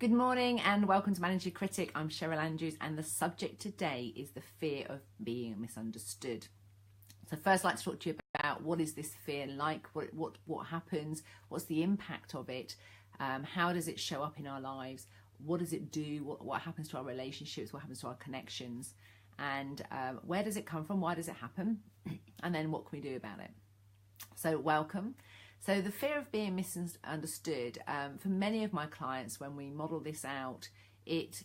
Good morning and welcome to Manage Your Critic. I'm Cheryl Andrews and the subject today is the fear of being misunderstood. So first I'd like to talk to you about what is this fear like, what happens, what's the impact of it, how does it show up in our lives, what does it do, what happens to our relationships, what happens to our connections, and where does it come from, why does it happen, and then what can we do about it. So welcome. So the fear of being misunderstood, for many of my clients, when we model this out, it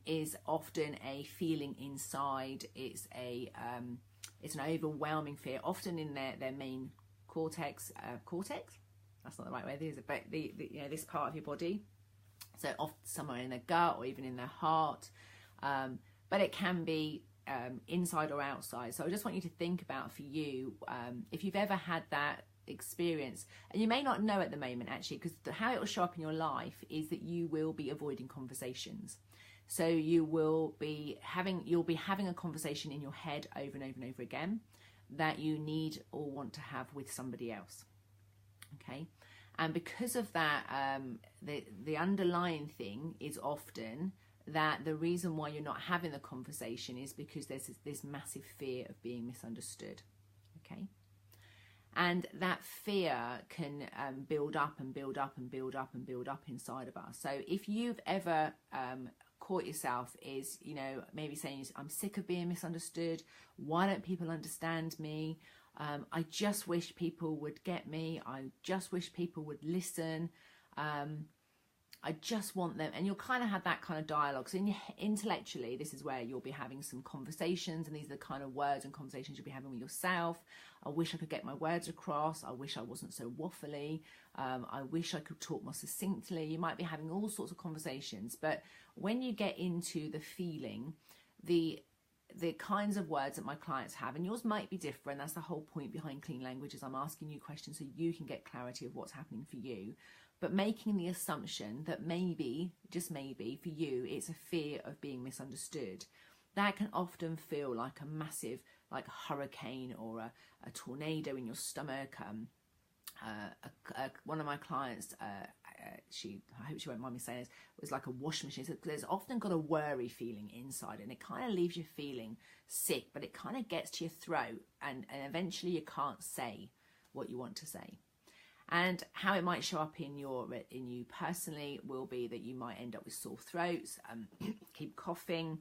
is often a feeling inside. It's an overwhelming fear, often in their main cortex. That's not the right way, is it? But this part of your body. So often somewhere in their gut or even in their heart. But it can be inside or outside. So I just want you to think about, for you, if you've ever had that experience, and you may not know at the moment actually, because how it will show up in your life is that you will be avoiding conversations. So you'll be having a conversation in your head over and over and over again that you need or want to have with somebody else. Okay, and because of that, the underlying thing is often that the reason why you're not having the conversation is because there's this massive fear of being misunderstood. Okay. And that fear can build up and build up and build up and build up inside of us. So if you've ever caught yourself is, maybe saying, I'm sick of being misunderstood. Why don't people understand me? I just wish people would get me. I just wish people would listen. I just want them, and you'll kind of have that kind of dialogue. So intellectually, this is where you'll be having some conversations, and these are the kind of words and conversations you'll be having with yourself. I wish I could get my words across. I wish I wasn't so waffly. I wish I could talk more succinctly. You might be having all sorts of conversations, but when you get into the feeling, the kinds of words that my clients have, and yours might be different. That's the whole point behind Clean Language, is I'm asking you questions so you can get clarity of what's happening for you. But making the assumption that maybe, just maybe, for you, it's a fear of being misunderstood. That can often feel like a massive, like hurricane or a tornado in your stomach. One of my clients, I hope she won't mind me saying this, was like a washing machine. So there's often got a worry feeling inside, and it kind of leaves you feeling sick, but it kind of gets to your throat, and eventually you can't say what you want to say. And how it might show up in you personally will be that you might end up with sore throats, keep coughing,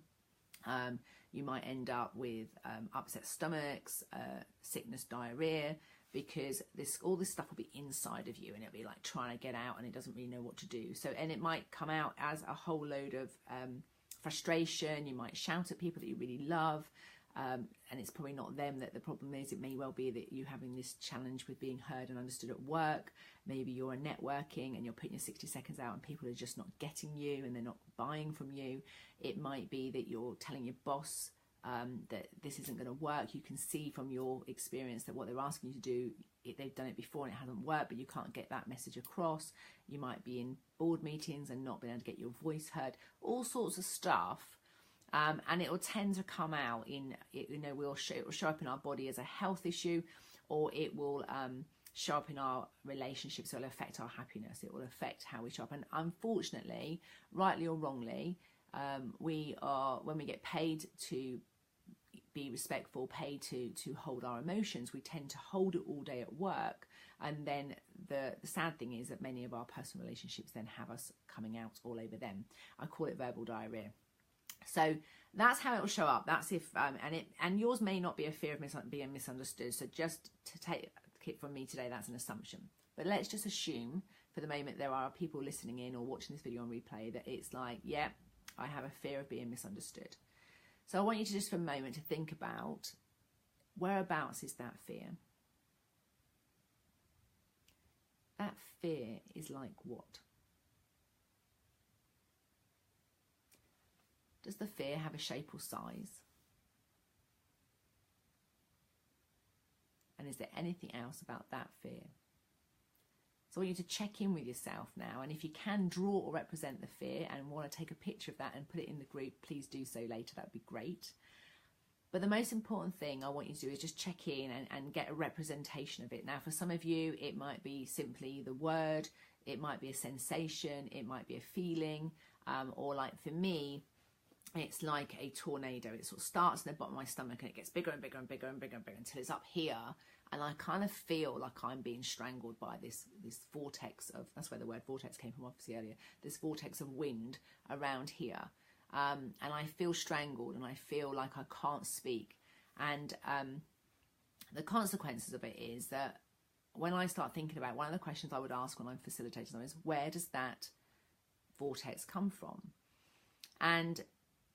you might end up with upset stomachs, sickness, diarrhea, because all this stuff will be inside of you, and it'll be like trying to get out, and it doesn't really know what to do. So, and it might come out as a whole load of frustration. You might shout at people that you really love. And it's probably not them that the problem is. It may well be that you're having this challenge with being heard and understood at work. Maybe you're networking and you're putting your 60 seconds out and people are just not getting you and they're not buying from you. It might be that you're telling your boss that this isn't going to work. You can see from your experience that what they're asking you to do, they've done it before and it hasn't worked, but you can't get that message across. You might be in board meetings and not being able to get your voice heard. All sorts of stuff. And it will tend to come out it will show up in our body as a health issue, or it will show up in our relationships. So it'll affect our happiness. It will affect how we show up. And unfortunately, rightly or wrongly, when we get paid to be respectful, paid to hold our emotions, we tend to hold it all day at work. And then the sad thing is that many of our personal relationships then have us coming out all over them. I call it verbal diarrhea. So that's how it will show up. That's if and yours may not be a fear of being misunderstood. So just to take it from me today, that's an assumption. But let's just assume for the moment there are people listening in or watching this video on replay that it's like, yeah, I have a fear of being misunderstood. So I want you to just for a moment to think about, whereabouts is that fear? That fear is like what? Does the fear have a shape or size? And is there anything else about that fear? So I want you to check in with yourself now, and if you can draw or represent the fear and want to take a picture of that and put it in the group, please do so later. That would be great. But the most important thing I want you to do is just check in and get a representation of it. Now, for some of you, it might be simply the word, it might be a sensation, it might be a feeling. Or like for me, it's like a tornado. It sort of starts in the bottom of my stomach and it gets bigger and bigger and bigger and bigger and bigger until it's up here. And I kind of feel like I'm being strangled by this vortex of, that's where the word vortex came from obviously earlier, this vortex of wind around here. And I feel strangled and I feel like I can't speak. And the consequences of it is that when I start thinking about, one of the questions I would ask when I'm facilitating them is, where does that vortex come from? And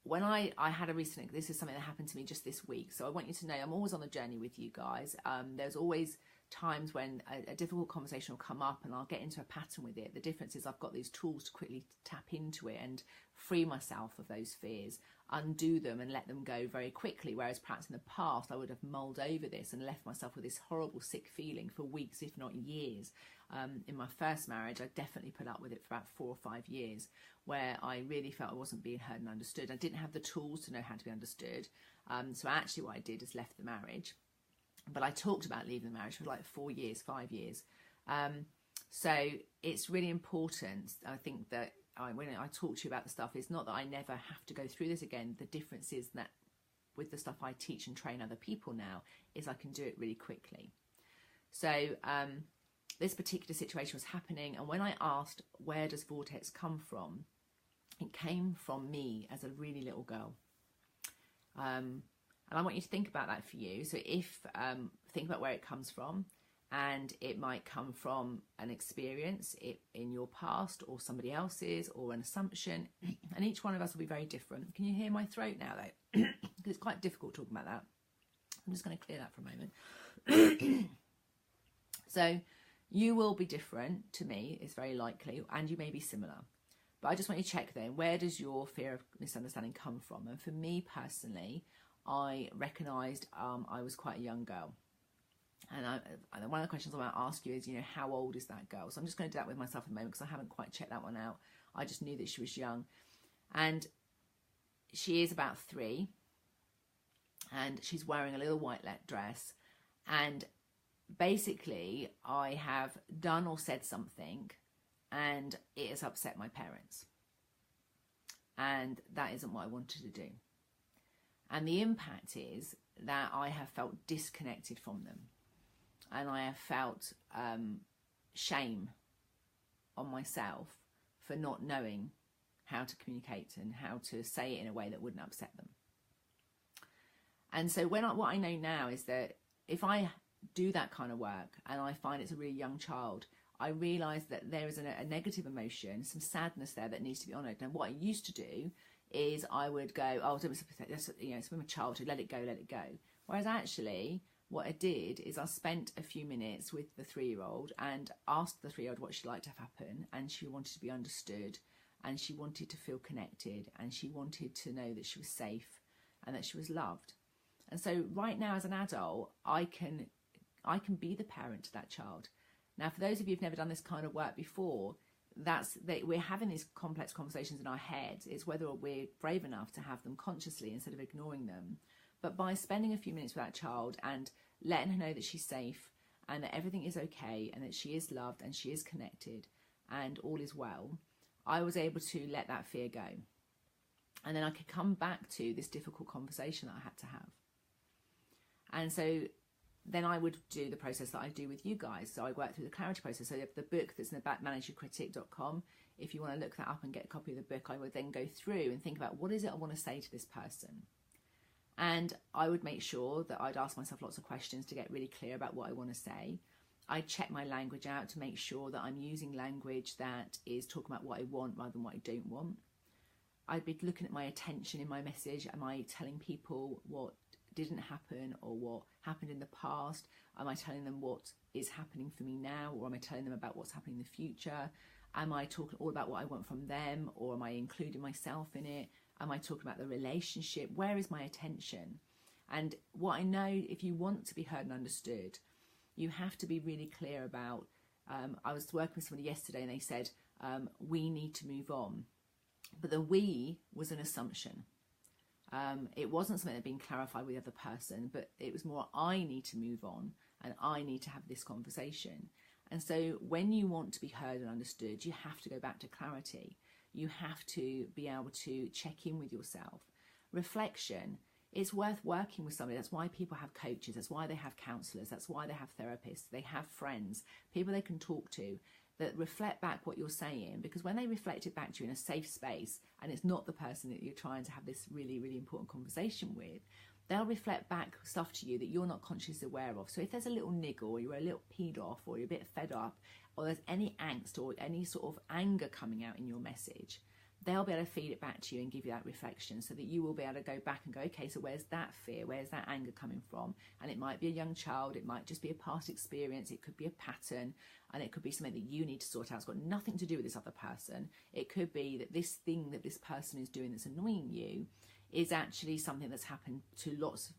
when I had a recent, this is something that happened to me just this week. So I want you to know I'm always on the journey with you guys. There's always times when a difficult conversation will come up and I'll get into a pattern with it. The difference is I've got these tools to quickly tap into it and free myself of those fears, undo them and let them go very quickly. Whereas perhaps in the past I would have mulled over this and left myself with this horrible sick feeling for weeks, if not years. In my first marriage, I definitely put up with it for about 4 or 5 years, where I really felt I wasn't being heard and understood. I didn't have the tools to know how to be understood. So actually what I did is left the marriage. But I talked about leaving the marriage for like 4 years, 5 years. So it's really important, I think, that when I talk to you about the stuff, it's not that I never have to go through this again. The difference is that with the stuff I teach and train other people now, is I can do it really quickly. So this particular situation was happening, and when I asked, where does vortex come from? It came from me as a really little girl. And I want you to think about that for you. So if, think about where it comes from, and it might come from an experience in your past or somebody else's or an assumption. And each one of us will be very different. Can you hear my throat now though? Because it's quite difficult talking about that. I'm just going to clear that for a moment. So you will be different to me, it's very likely, and you may be similar. But I just want you to check then, where does your fear of misunderstanding come from? And for me personally, I recognised I was quite a young girl. And one of the questions I want to ask you is, how old is that girl? So I'm just going to do that with myself at the moment because I haven't quite checked that one out. I just knew that she was young. And she is about 3. And she's wearing a little white dress. And basically, I have done or said something and it has upset my parents. And that isn't what I wanted to do. And the impact is that I have felt disconnected from them. And I have felt shame on myself for not knowing how to communicate and how to say it in a way that wouldn't upset them. And so what I know now is that if I do that kind of work and I find it's a really young child, I realise that there is a negative emotion, some sadness there that needs to be honoured. And what I used to do is I would go, oh, it's from a childhood, let it go, let it go. Whereas actually, what I did is I spent a few minutes with the 3-year-old and asked the 3-year-old what she'd like to have happen, and she wanted to be understood, and she wanted to feel connected, and she wanted to know that she was safe and that she was loved. And so right now as an adult, I can be the parent to that child. Now, for those of you who've never done this kind of work before, we're having these complex conversations in our heads. It's whether we're brave enough to have them consciously instead of ignoring them. But by spending a few minutes with that child and letting her know that she's safe and that everything is okay and that she is loved and she is connected and all is well, I was able to let that fear go. And then I could come back to this difficult conversation that I had to have. And so then I would do the process that I do with you guys. So I work through the clarity process. So the book that's in the back, managyourcritic.com, if you want to look that up and get a copy of the book, I would then go through and think about, what is it I want to say to this person? And I would make sure that I'd ask myself lots of questions to get really clear about what I want to say. I'd check my language out to make sure that I'm using language that is talking about what I want rather than what I don't want. I'd be looking at my attention in my message. Am I telling people what didn't happen or what happened in the past? Am I telling them what is happening for me now, or am I telling them about what's happening in the future? Am I talking all about what I want from them, or am I including myself in it? Am I talking about the relationship? Where is my attention? And what I know, if you want to be heard and understood, you have to be really clear about, I was working with somebody yesterday and they said, we need to move on. But the we was an assumption. It wasn't something that had been clarified with the other person, but it was more, I need to move on and I need to have this conversation. And so when you want to be heard and understood, you have to go back to clarity. You have to be able to check in with yourself. Reflection, it's worth working with somebody. That's why people have coaches. That's why they have counselors. That's why they have therapists. They have friends, people they can talk to that reflect back what you're saying, because when they reflect it back to you in a safe space, and it's not the person that you're trying to have this really, really important conversation with, they'll reflect back stuff to you that you're not consciously aware of. So if there's a little niggle, or you're a little peed off, or you're a bit fed up, or there's any angst or any sort of anger coming out in your message, they'll be able to feed it back to you and give you that reflection, so that you will be able to go back and go, okay, so where's that fear? Where's that anger coming from? And it might be a young child. It might just be a past experience. It could be a pattern, and it could be something that you need to sort out. It's got nothing to do with this other person. It could be that this thing that this person is doing that's annoying you is actually something that's happened to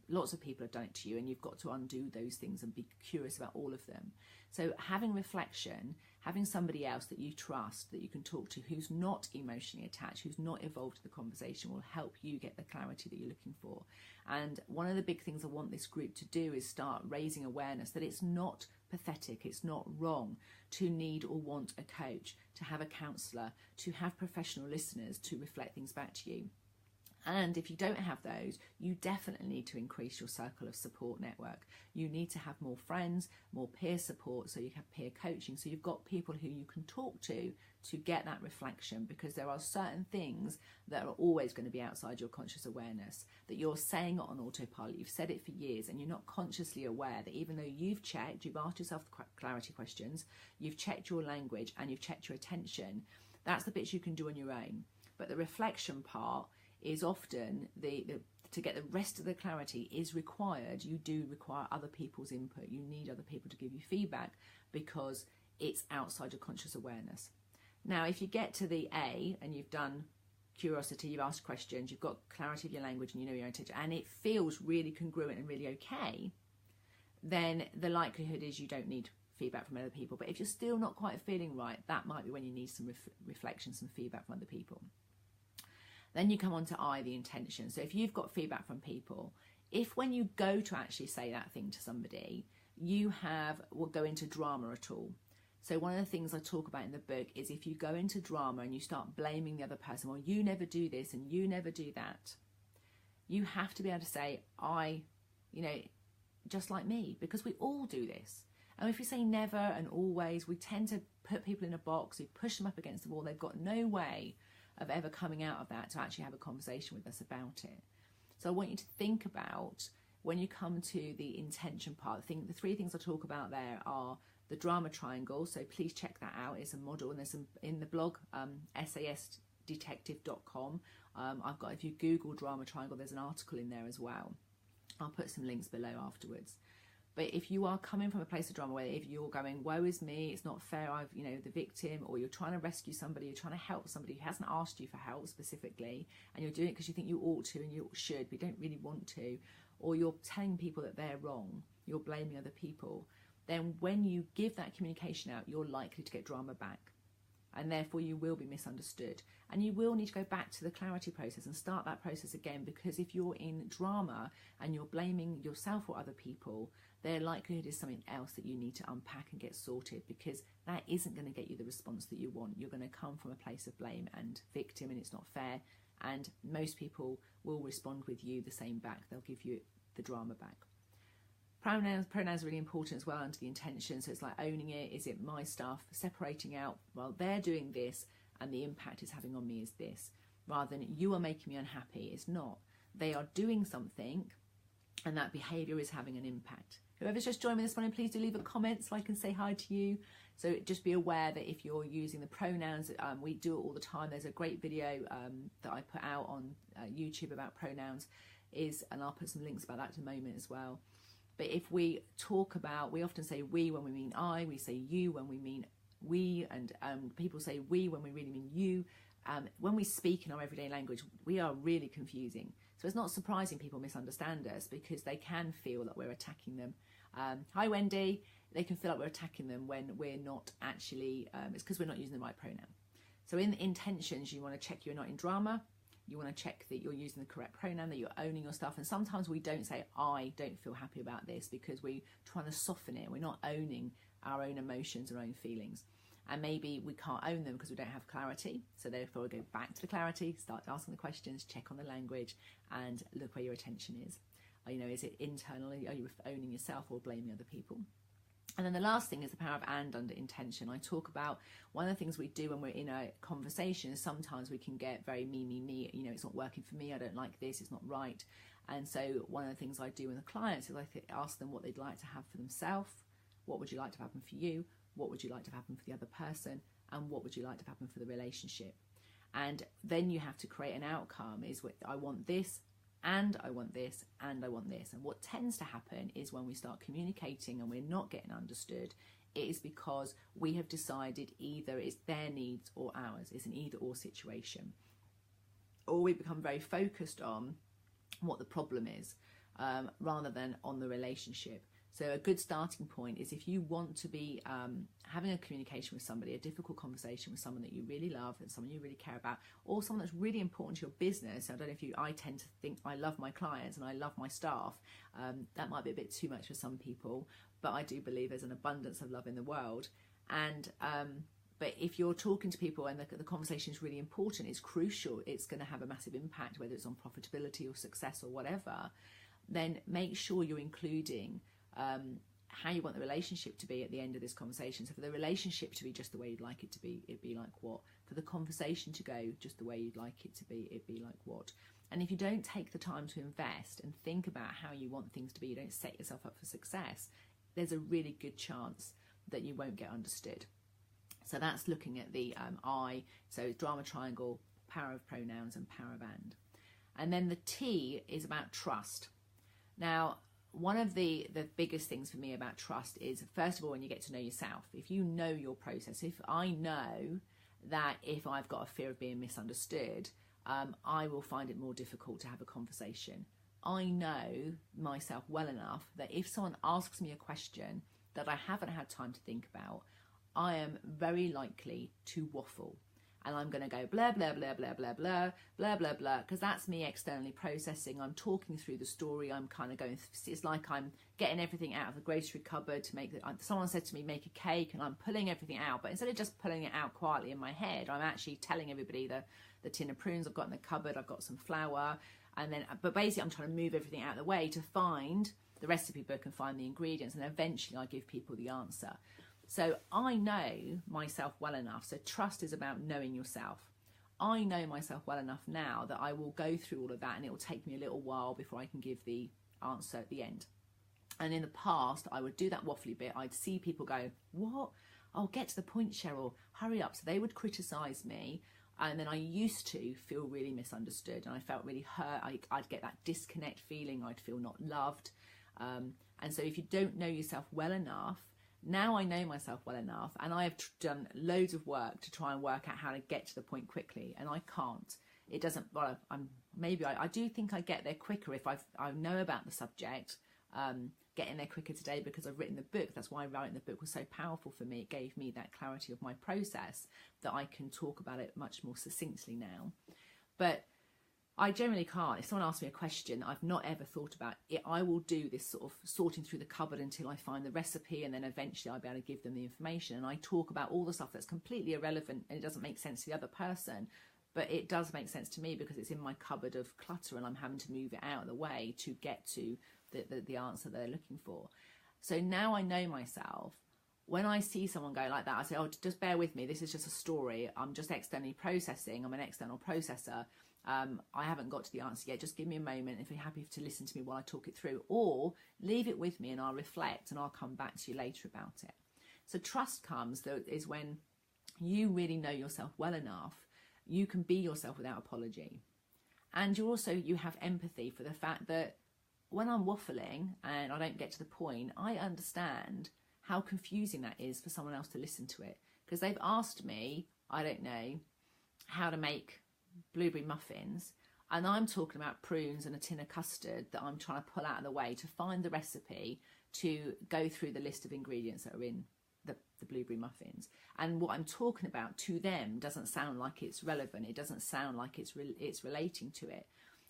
lots of people have done it to you, and you've got to undo those things and be curious about all of them. So having reflection, having somebody else that you trust, that you can talk to, who's not emotionally attached, who's not involved in the conversation, will help you get the clarity that you're looking for. And one of the big things I want this group to do is start raising awareness that it's not pathetic, it's not wrong to need or want a coach, to have a counsellor, to have professional listeners to reflect things back to you. And if you don't have those, you definitely need to increase your circle of support network. You need to have more friends, more peer support, so you have peer coaching, so you've got people who you can talk to get that reflection, because there are certain things that are always going to be outside your conscious awareness, that you're saying it on autopilot. You've said it for years and you're not consciously aware that even though you've checked, you've asked yourself the clarity questions, you've checked your language and you've checked your attention, that's the bits you can do on your own. But the reflection part is often to get the rest of the clarity is required. You do require other people's input. You need other people to give you feedback, because it's outside your conscious awareness. Now, if you get to the A and you've done curiosity, you've asked questions, you've got clarity of your language, and you know your own intention, and it feels really congruent and really okay, then the likelihood is you don't need feedback from other people. But if you're still not quite feeling right, that might be when you need some reflection, some feedback from other people. Then you come on to I, the intention. So if you've got feedback from people, if when you go to actually say that thing to somebody, you will go into drama at all. So one of the things I talk about in the book is if you go into drama and you start blaming the other person, well, you never do this and you never do that, you have to be able to say, just like me, because we all do this. And if we say never and always, we tend to put people in a box, we push them up against the wall. They've got no way of ever coming out of that to actually have a conversation with us about it. So I want you to think about, when you come to the intention part, the three things I talk about there are the drama triangle. So please check that out. It's a model, and there's some in the blog, sasdetective.com. If you Google drama triangle, there's an article in there as well. I'll put some links below afterwards. But if you are coming from a place of drama, where if you're going, woe is me, it's not fair, the victim, or you're trying to rescue somebody, you're trying to help somebody who hasn't asked you for help specifically, and you're doing it because you think you ought to and you should, but you don't really want to, or you're telling people that they're wrong, you're blaming other people, then when you give that communication out, you're likely to get drama back. And therefore you will be misunderstood. And you will need to go back to the clarity process and start that process again, because if you're in drama and you're blaming yourself or other people, their likelihood is something else that you need to unpack and get sorted, because that isn't going to get you the response that you want. You're going to come from a place of blame and victim, and it's not fair. And most people will respond with you the same back. They'll give you the drama back. Pronouns are really important as well under the intention. So it's like owning it. Is it my stuff? Separating out, well, they're doing this and the impact it's having on me is this, rather than you are making me unhappy. It's not. They are doing something and that behaviour is having an impact. Whoever's just joined me this morning, please do leave a comment so I can say hi to you. So just be aware that if you're using the pronouns, we do it all the time. There's a great video that I put out on YouTube about pronouns, and I'll put some links about that in a moment as well. But if we talk about, we often say we when we mean I, we say you when we mean we, and people say we when we really mean you. When we speak in our everyday language, we are really confusing. So it's not surprising people misunderstand us, because they can feel that we're attacking them. Hi Wendy, they can feel like we're attacking them when we're not actually, it's because we're not using the right pronoun. So in intentions, you want to check you're not in drama. You want to check that you're using the correct pronoun, that you're owning your stuff. And sometimes we don't say, I don't feel happy about this, because we're trying to soften it. We're not owning our own emotions, our own feelings. and maybe we can't own them because we don't have clarity. So therefore, we go back to the clarity, start asking the questions, check on the language, and look where your attention is. Is it internally? Are you owning yourself or blaming other people? And then the last thing is the power of and under intention. I talk about one of the things we do when we're in a conversation is sometimes we can get very me. It's not working for me. I don't like this. It's not right. And so one of the things I do with the clients is I ask them what they'd like to have for themselves. What would you like to happen for you? What would you like to happen for the other person? And what would you like to happen for the relationship? And then you have to create an outcome is what I want this, and I want this, and I want this. And what tends to happen is when we start communicating and we're not getting understood, it is because we have decided either it's their needs or ours. It's an either or situation. Or we become very focused on what the problem is rather than on the relationship. So a good starting point is if you want to be having a communication with somebody, a difficult conversation with someone that you really love and someone you really care about, or someone that's really important to your business. I don't know if I tend to think I love my clients and I love my staff. That might be a bit too much for some people, but I do believe there's an abundance of love in the world. And but if you're talking to people and the conversation is really important, it's crucial, it's going to have a massive impact, whether it's on profitability or success or whatever, then make sure you're including how you want the relationship to be at the end of this conversation. So for the relationship to be just the way you'd like it to be, it'd be like what? For the conversation to go just the way you'd like it to be, it'd be like what? And if you don't take the time to invest and think about how you want things to be, you don't set yourself up for success, there's a really good chance that you won't get understood. So that's looking at the I, so drama triangle, power of pronouns and power of and then the T is about trust. Now, one of the biggest things for me about trust is, first of all, when you get to know yourself, if you know your process, if I know that if I've got a fear of being misunderstood, I will find it more difficult to have a conversation. I know myself well enough that if someone asks me a question that I haven't had time to think about, I am very likely to waffle. And I'm going to go blah, blah, blah, blah, blah, blah, blah, blah, blah, because that's me externally processing. I'm talking through the story. I'm kind of going, it's like I'm getting everything out of the grocery cupboard to make someone said to me, make a cake, and I'm pulling everything out. But instead of just pulling it out quietly in my head, I'm actually telling everybody the tin of prunes I've got in the cupboard, I've got some flour. And then, but basically I'm trying to move everything out of the way to find the recipe book and find the ingredients. And eventually I give people the answer. So I know myself well enough. So trust is about knowing yourself. I know myself well enough now that I will go through all of that and it will take me a little while before I can give the answer at the end. And in the past, I would do that waffly bit. I'd see people go, what? Oh, get to the point, Cheryl, hurry up. So they would criticize me. And then I used to feel really misunderstood and I felt really hurt. I'd get that disconnect feeling. I'd feel not loved. And so if you don't know yourself well enough, now I know myself well enough, and I have done loads of work to try and work out how to get to the point quickly, and I can't. It doesn't. Well, I do think I get there quicker if I know about the subject. Getting there quicker today because I've written the book. That's why writing the book was so powerful for me. It gave me that clarity of my process that I can talk about it much more succinctly now. But I generally can't. If someone asks me a question I've not ever thought about it, I will do this sort of sorting through the cupboard until I find the recipe, and then eventually I'll be able to give them the information. And I talk about all the stuff that's completely irrelevant and it doesn't make sense to the other person, but it does make sense to me because it's in my cupboard of clutter and I'm having to move it out of the way to get to the answer they're looking for. So now I know myself. When I see someone go like that, I say, oh, just bear with me. This is just a story. I'm just externally processing. I'm an external processor. I haven't got to the answer yet. Just give me a moment if you're happy to listen to me while I talk it through, or leave it with me and I'll reflect and I'll come back to you later about it. So trust comes, though, is when you really know yourself well enough, you can be yourself without apology. And you have empathy for the fact that when I'm waffling and I don't get to the point, I understand how confusing that is for someone else to listen to it, because they've asked me, I don't know, how to make blueberry muffins, and I'm talking about prunes and a tin of custard that I'm trying to pull out of the way to find the recipe to go through the list of ingredients that are in the blueberry muffins. And what I'm talking about to them doesn't sound like it's relevant. It doesn't sound like it's relating to it.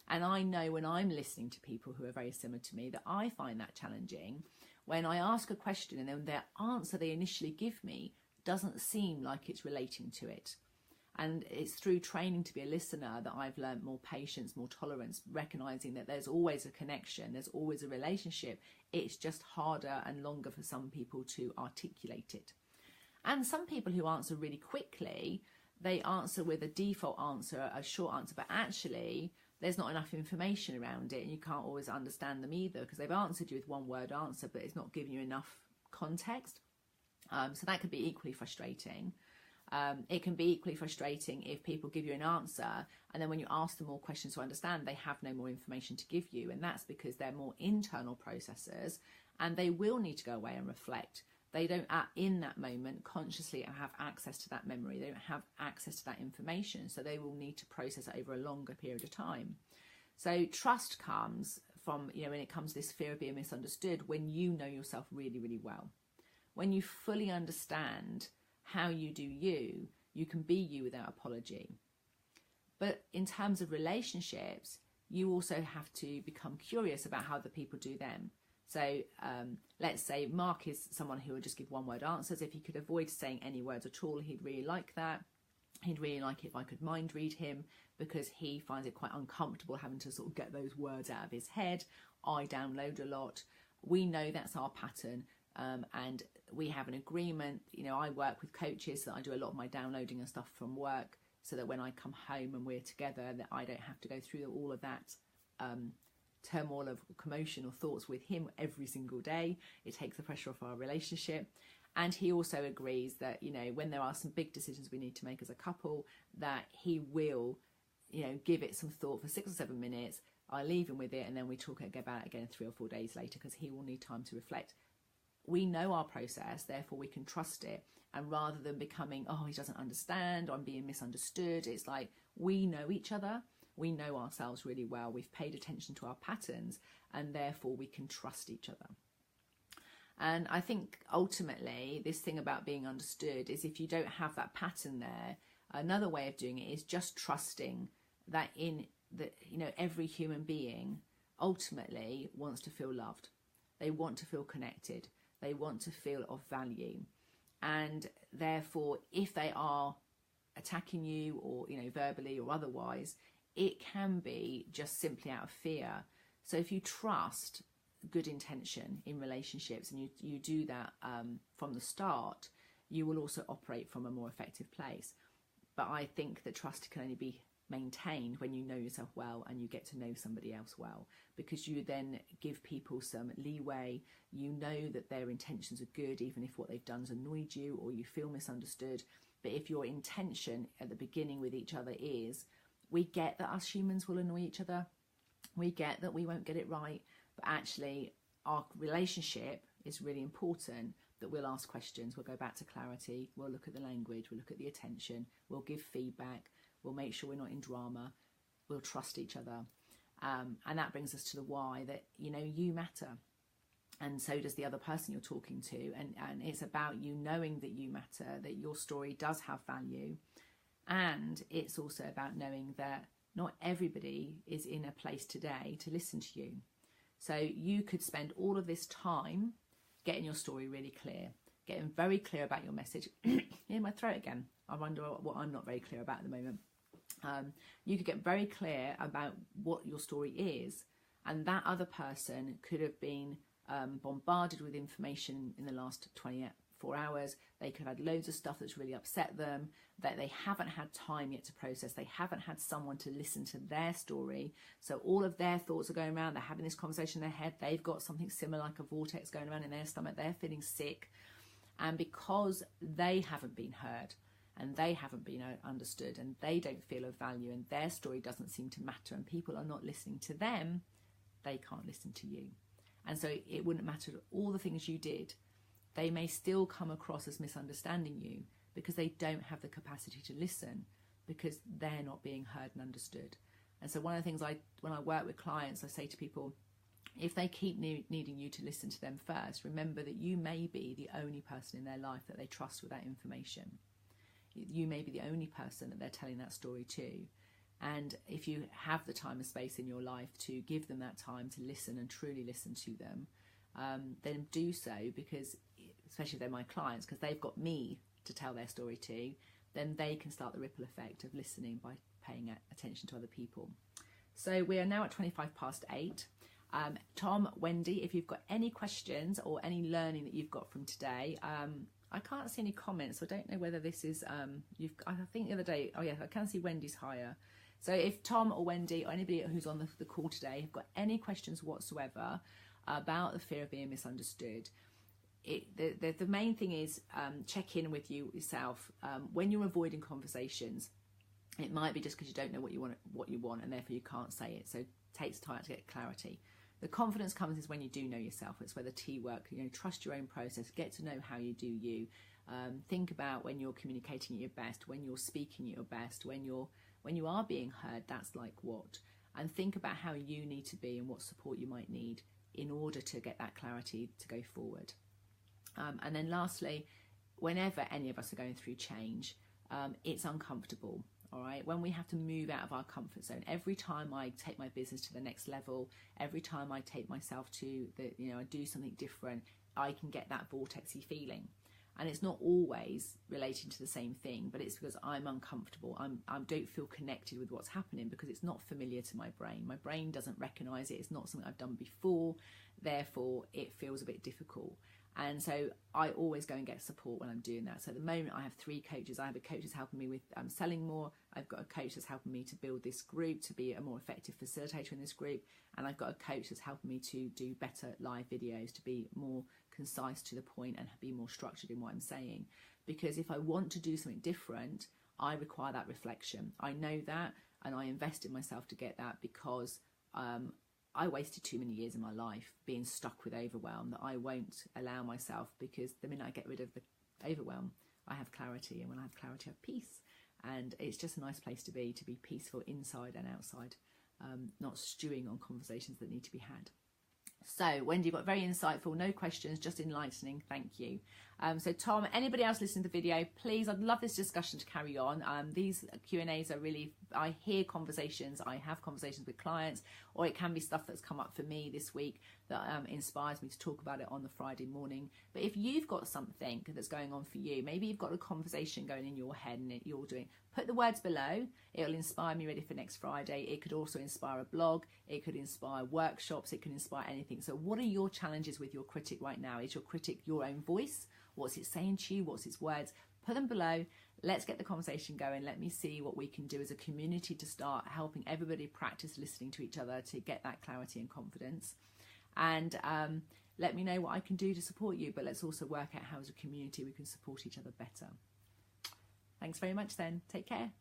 And I know when I'm listening to people who are very similar to me that I find that challenging when I ask a question and then their answer they initially give me doesn't seem like it's relating to it. And it's through training to be a listener that I've learned more patience, more tolerance, recognizing that there's always a connection, there's always a relationship. It's just harder and longer for some people to articulate it. And some people who answer really quickly, they answer with a default answer, a short answer, but actually there's not enough information around it, and you can't always understand them either, because they've answered you with one word answer, but it's not giving you enough context. So that could be equally frustrating. It can be equally frustrating if people give you an answer, and then when you ask them more questions to understand, they have no more information to give you. And that's because they're more internal processors, and they will need to go away and reflect. They don't, in that moment, consciously have access to that memory. They don't have access to that information. So they will need to process it over a longer period of time. So trust comes from, when it comes to this fear of being misunderstood, when you know yourself really, really well. When you fully understand how you do you, you can be you without apology. But in terms of relationships, you also have to become curious about how other people do them. So let's say Mark is someone who would just give one word answers. If he could avoid saying any words at all, he'd really like that. He'd really like it if I could mind read him, because he finds it quite uncomfortable having to sort of get those words out of his head. I download a lot. We know that's our pattern. And we have an agreement. I work with coaches, so that I do a lot of my downloading and stuff from work, so that when I come home and we're together, that I don't have to go through all of that turmoil of commotion or thoughts with him every single day. It takes the pressure off our relationship. And he also agrees that, when there are some big decisions we need to make as a couple, that he will, give it some thought for 6 or 7 minutes. I leave him with it, and then we talk about it again 3 or 4 days later, because he will need time to reflect. We know our process, therefore we can trust it. And rather than becoming, oh, he doesn't understand, I'm being misunderstood, it's like, we know each other. We know ourselves really well. We've paid attention to our patterns, and therefore we can trust each other. And I think ultimately this thing about being understood is, if you don't have that pattern there, another way of doing it is just trusting that every human being ultimately wants to feel loved. They want to feel connected. They want to feel of value. And therefore, if they are attacking you, or verbally or otherwise, it can be just simply out of fear. So if you trust good intention in relationships, and you do that from the start, you will also operate from a more effective place. But I think that trust can only be maintained when you know yourself well and you get to know somebody else well, because you then give people some leeway. You know that their intentions are good, even if what they've done has annoyed you or you feel misunderstood. But if your intention at the beginning with each other is, we get that us humans will annoy each other, we get that we won't get it right, but actually our relationship is really important, that we'll ask questions, we'll go back to clarity, we'll look at the language, we'll look at the attention, we'll give feedback, we'll make sure we're not in drama, we'll trust each other. And that brings us to the why, that, you matter. And so does the other person you're talking to. And it's about you knowing that you matter, that your story does have value. And it's also about knowing that not everybody is in a place today to listen to you. So you could spend all of this time getting your story really clear, getting very clear about your message. In my throat again. I wonder what I'm not very clear about at the moment. You could get very clear about what your story is, and that other person could have been bombarded with information in the last 24 hours. They could have had loads of stuff that's really upset them, that they haven't had time yet to process. They haven't had someone to listen to their story. So all of their thoughts are going around. They're having this conversation in their head. They've got something similar, like a vortex going around in their stomach. They're feeling sick. And because they haven't been heard, and they haven't been understood, and they don't feel of value, and their story doesn't seem to matter, and people are not listening to them, they can't listen to you. And so it wouldn't matter all the things you did. They may still come across as misunderstanding you, because they don't have the capacity to listen, because they're not being heard and understood. And so one of the things when I work with clients, I say to people, if they keep needing you to listen to them first, remember that you may be the only person in their life that they trust with that information. You may be the only person that they're telling that story to. And if you have the time and space in your life to give them that time to listen and truly listen to them, then do so, because especially if they're my clients, because they've got me to tell their story to, then they can start the ripple effect of listening by paying attention to other people. So we are now at 8:25. Tom, Wendy, if you've got any questions or any learning that you've got from today, I can't see any comments, so I don't know whether this is, I think the other day, oh yeah, I can see Wendy's higher. So if Tom or Wendy or anybody who's on the call today have got any questions whatsoever about the fear of being misunderstood, the main thing is check in with yourself. When you're avoiding conversations, it might be just because you don't know what you want and therefore you can't say it. So it takes time to get clarity. The confidence comes is when you do know yourself. It's where the T work, trust your own process, get to know how you do you. Think about when you're communicating at your best, when you're speaking at your best, when you are being heard, that's like what. And think about how you need to be and what support you might need in order to get that clarity to go forward. And then lastly, whenever any of us are going through change, it's uncomfortable. All right, when we have to move out of our comfort zone, every time I take my business to the next level, every time I take myself to I do something different, I can get that vortexy feeling. And it's not always relating to the same thing, but it's because I'm uncomfortable. I don't feel connected with what's happening because it's not familiar to my brain. My brain doesn't recognize it. It's not something I've done before. Therefore, it feels a bit difficult. And so I always go and get support when I'm doing that. So at the moment, I have 3 coaches. I have a coach that's helping me with selling more. I've got a coach that's helping me to build this group, to be a more effective facilitator in this group. And I've got a coach that's helping me to do better live videos, to be more concise to the point and be more structured in what I'm saying. Because if I want to do something different, I require that reflection. I know that, and I invest in myself to get that because I wasted too many years of my life being stuck with overwhelm that I won't allow myself, because the minute I get rid of the overwhelm, I have clarity. And when I have clarity, I have peace. And it's just a nice place to be peaceful inside and outside, not stewing on conversations that need to be had. So Wendy, you've got very insightful, no questions, just enlightening. Thank you. So Tom, anybody else listening to the video, please, I'd love this discussion to carry on. These Q&As are really, I hear conversations, I have conversations with clients, or it can be stuff that's come up for me this week that inspires me to talk about it on the Friday morning. But if you've got something that's going on for you, maybe you've got a conversation going in your head and you're doing, put the words below. It'll inspire me ready for next Friday. It could also inspire a blog. It could inspire workshops. It could inspire anything. So what are your challenges with your critic right now? Is your critic your own voice? What's it saying to you? What's its words? Put them below. Let's get the conversation going. Let me see what we can do as a community to start helping everybody practice listening to each other to get that clarity and confidence. And let me know what I can do to support you. But let's also work out how as a community we can support each other better. Thanks very much then. Take care.